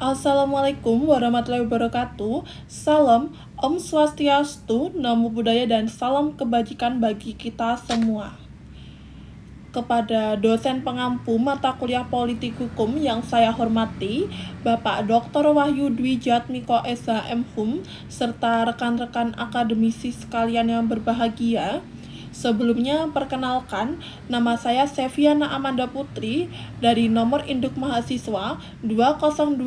Assalamualaikum warahmatullahi wabarakatuh. Salam, Om Swastiastu, Namo Buddhaya, dan salam kebajikan bagi kita semua. Kepada dosen pengampu mata kuliah Politik Hukum yang saya hormati, Bapak Dr. Wahyu Dwi Jatmiko SH.M.Hum, serta rekan-rekan akademisi sekalian yang berbahagia. Sebelumnya, perkenalkan, nama saya Seviana Amanda Putri dari nomor induk mahasiswa 2025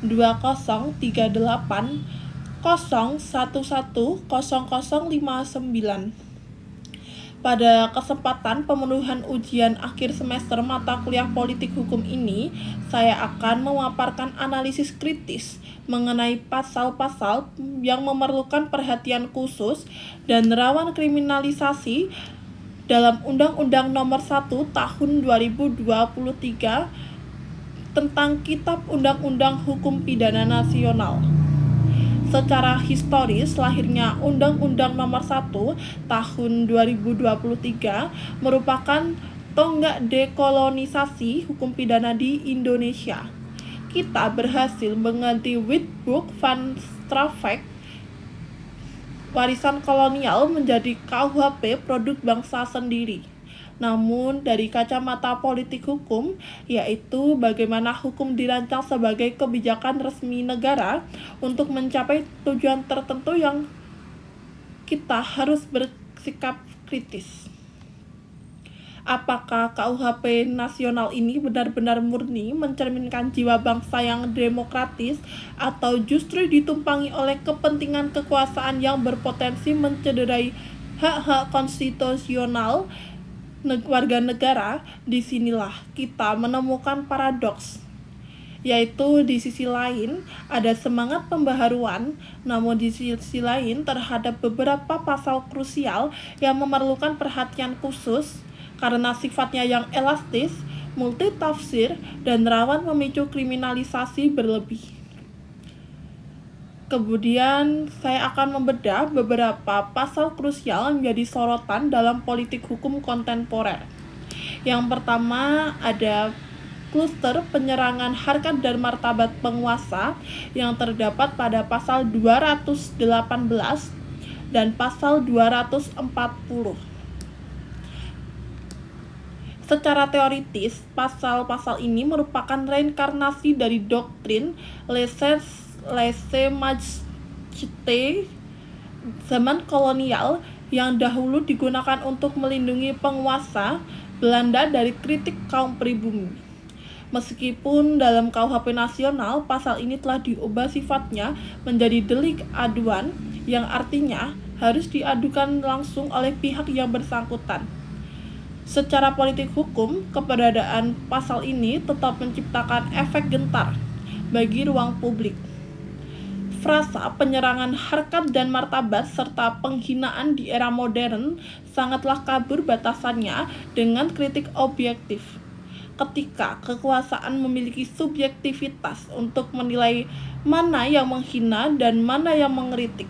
2038 0110059. Pada kesempatan pemenuhan ujian akhir semester mata kuliah Politik Hukum ini, saya akan memaparkan analisis kritis mengenai pasal-pasal yang memerlukan perhatian khusus dan rawan kriminalisasi dalam Undang-Undang Nomor 1 Tahun 2023 tentang Kitab Undang-Undang Hukum Pidana Nasional. Secara historis, lahirnya Undang-Undang Nomor 1 Tahun 2023 merupakan tonggak dekolonisasi hukum pidana di Indonesia. Kita berhasil mengganti Witbooi van Straffenberg warisan kolonial menjadi KUHP produk bangsa sendiri. Namun dari kacamata politik hukum, yaitu bagaimana hukum dirancang sebagai kebijakan resmi negara untuk mencapai tujuan tertentu yang kita harus bersikap kritis. Apakah KUHP nasional ini benar-benar murni mencerminkan jiwa bangsa yang demokratis atau justru ditumpangi oleh kepentingan kekuasaan yang berpotensi mencederai hak-hak konstitusional warga negara? Disinilah kita menemukan paradoks, yaitu di sisi lain ada semangat pembaharuan, namun di sisi lain terhadap beberapa pasal krusial yang memerlukan perhatian khusus karena sifatnya yang elastis, multitafsir, dan rawan memicu kriminalisasi berlebih. Kemudian saya akan membedah beberapa pasal krusial yang menjadi sorotan dalam politik hukum kontemporer. Yang pertama ada kluster penyerangan harkat dan martabat penguasa yang terdapat pada pasal 218 dan pasal 240. Secara teoritis, pasal-pasal ini merupakan reinkarnasi dari doktrin lèse-majesté zaman kolonial yang dahulu digunakan untuk melindungi penguasa Belanda dari kritik kaum pribumi. Meskipun dalam KUHP nasional, pasal ini telah diubah sifatnya menjadi delik aduan yang artinya harus diadukan langsung oleh pihak yang bersangkutan. Secara politik hukum, keberadaan pasal ini tetap menciptakan efek gentar bagi ruang publik. Frasa penyerangan harkat dan martabat serta penghinaan di era modern sangatlah kabur batasannya dengan kritik objektif. Ketika kekuasaan memiliki subjektivitas untuk menilai mana yang menghina dan mana yang mengkritik,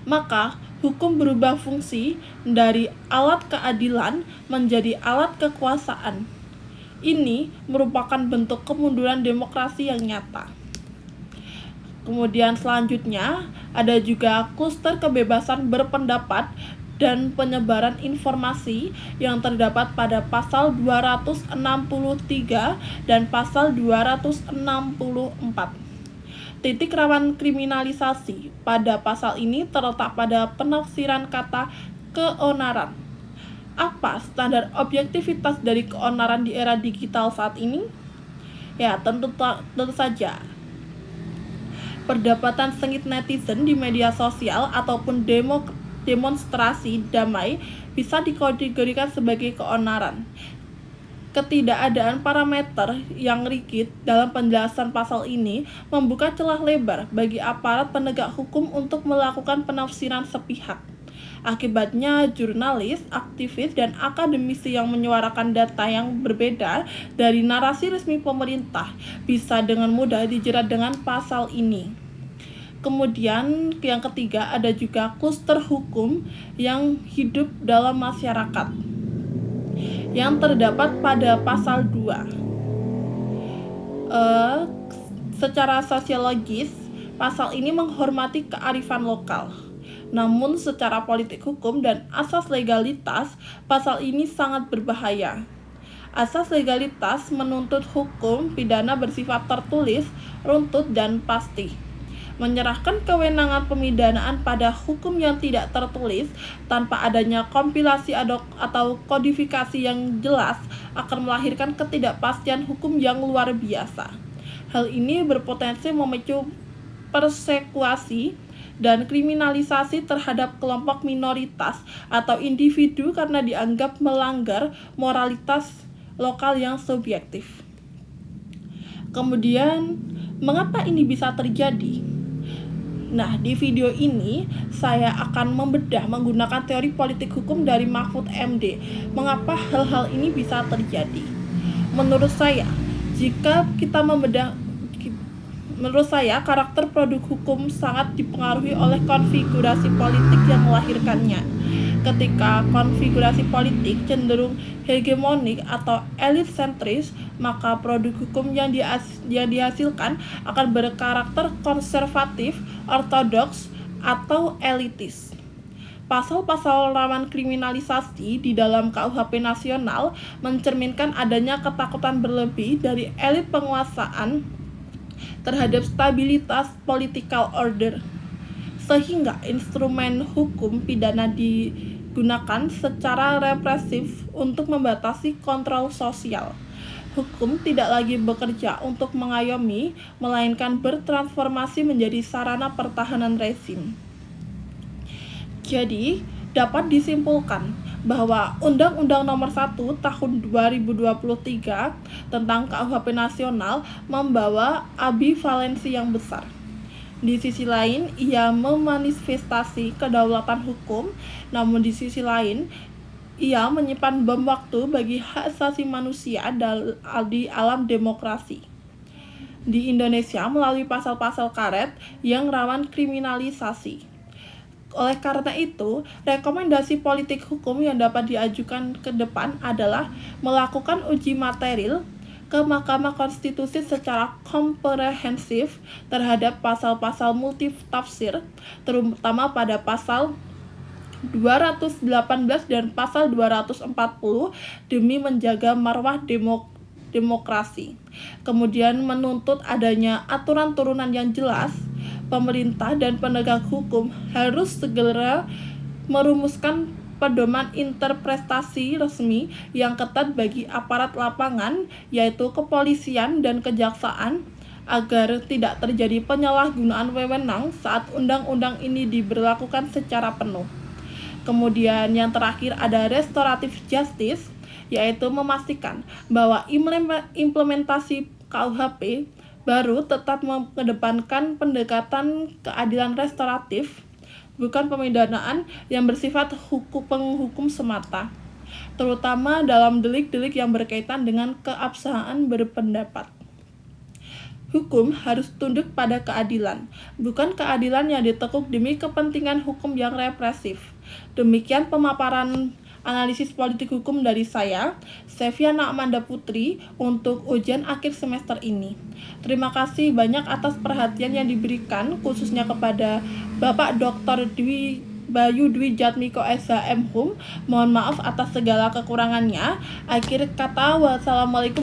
maka hukum berubah fungsi dari alat keadilan menjadi alat kekuasaan. Ini merupakan bentuk kemunduran demokrasi yang nyata. Kemudian selanjutnya ada juga kluster kebebasan berpendapat dan penyebaran informasi yang terdapat pada pasal 263 dan pasal 264. Titik rawan kriminalisasi pada pasal ini terletak pada penafsiran kata keonaran. Apa standar objektivitas dari keonaran di era digital saat ini? Ya, tentu saja. Perdebatan sengit netizen di media sosial ataupun demonstrasi damai bisa dikategorikan sebagai keonaran. Ketidakadaan parameter yang rigid dalam penjelasan pasal ini membuka celah lebar bagi aparat penegak hukum untuk melakukan penafsiran sepihak. Akibatnya, jurnalis, aktivis, dan akademisi yang menyuarakan data yang berbeda dari narasi resmi pemerintah bisa dengan mudah dijerat dengan pasal ini. Kemudian yang ketiga ada juga kluster hukum yang hidup dalam masyarakat yang terdapat pada pasal 2. Secara sosiologis, pasal ini menghormati kearifan lokal. Namun secara politik hukum dan asas legalitas, pasal ini sangat berbahaya. Asas legalitas menuntut hukum pidana bersifat tertulis, runtut, dan pasti. Menyerahkan kewenangan pemidanaan pada hukum yang tidak tertulis tanpa adanya kompilasi atau kodifikasi yang jelas akan melahirkan ketidakpastian hukum yang luar biasa. Hal ini berpotensi memicu persekusi dan kriminalisasi terhadap kelompok minoritas atau individu karena dianggap melanggar moralitas lokal yang subjektif. Kemudian, mengapa ini bisa terjadi? Nah, di video ini saya akan membedah menggunakan teori politik hukum dari Mahfud MD. Mengapa hal-hal ini bisa terjadi? Menurut saya, karakter produk hukum sangat dipengaruhi oleh konfigurasi politik yang melahirkannya. Ketika konfigurasi politik cenderung hegemonik atau elit sentris, maka produk hukum yang dihasilkan akan berkarakter konservatif, ortodoks, atau elitis. Pasal-pasal rawan kriminalisasi di dalam KUHP nasional mencerminkan adanya ketakutan berlebih dari elit penguasaan terhadap stabilitas political order, sehingga instrumen hukum pidana digunakan secara represif untuk membatasi kontrol sosial. Hukum tidak lagi bekerja untuk mengayomi, melainkan bertransformasi menjadi sarana pertahanan rezim. Jadi, dapat disimpulkan bahwa Undang-Undang Nomor 1 Tahun 2023 tentang KUHP Nasional membawa ambivalensi yang besar. Di sisi lain, ia memanifestasi kedaulatan hukum, namun di sisi lain, ia menyimpan bom waktu bagi hak asasi manusia di alam demokrasi. Di Indonesia melalui pasal-pasal karet yang rawan kriminalisasi. Oleh karena itu, rekomendasi politik hukum yang dapat diajukan ke depan adalah melakukan uji material ke Mahkamah Konstitusi secara komprehensif terhadap pasal-pasal multitafsir, terutama pada pasal 218 dan pasal 240 demi menjaga marwah demokrasi. Kemudian menuntut adanya aturan turunan yang jelas. Pemerintah dan penegak hukum harus segera merumuskan pedoman interpretasi resmi yang ketat bagi aparat lapangan, yaitu kepolisian dan kejaksaan, agar tidak terjadi penyalahgunaan wewenang saat undang-undang ini diberlakukan secara penuh. Kemudian yang terakhir ada restoratif justice, yaitu memastikan bahwa implementasi KUHP baru tetap mengedepankan pendekatan keadilan restoratif, bukan pemidanaan yang bersifat penghukum semata, terutama dalam delik-delik yang berkaitan dengan keabsahan berpendapat. Hukum harus tunduk pada keadilan, bukan keadilan yang ditekuk demi kepentingan hukum yang represif. Demikian pemaparan analisis politik hukum dari saya, Seviana Amanda Putri, untuk ujian akhir semester ini. Terima kasih banyak atas perhatian yang diberikan, khususnya kepada Bapak Dr. Bayu Dwi Jatmiko SH.M. Hum. Mohon maaf atas segala kekurangannya. Akhir kata, wassalamualaikum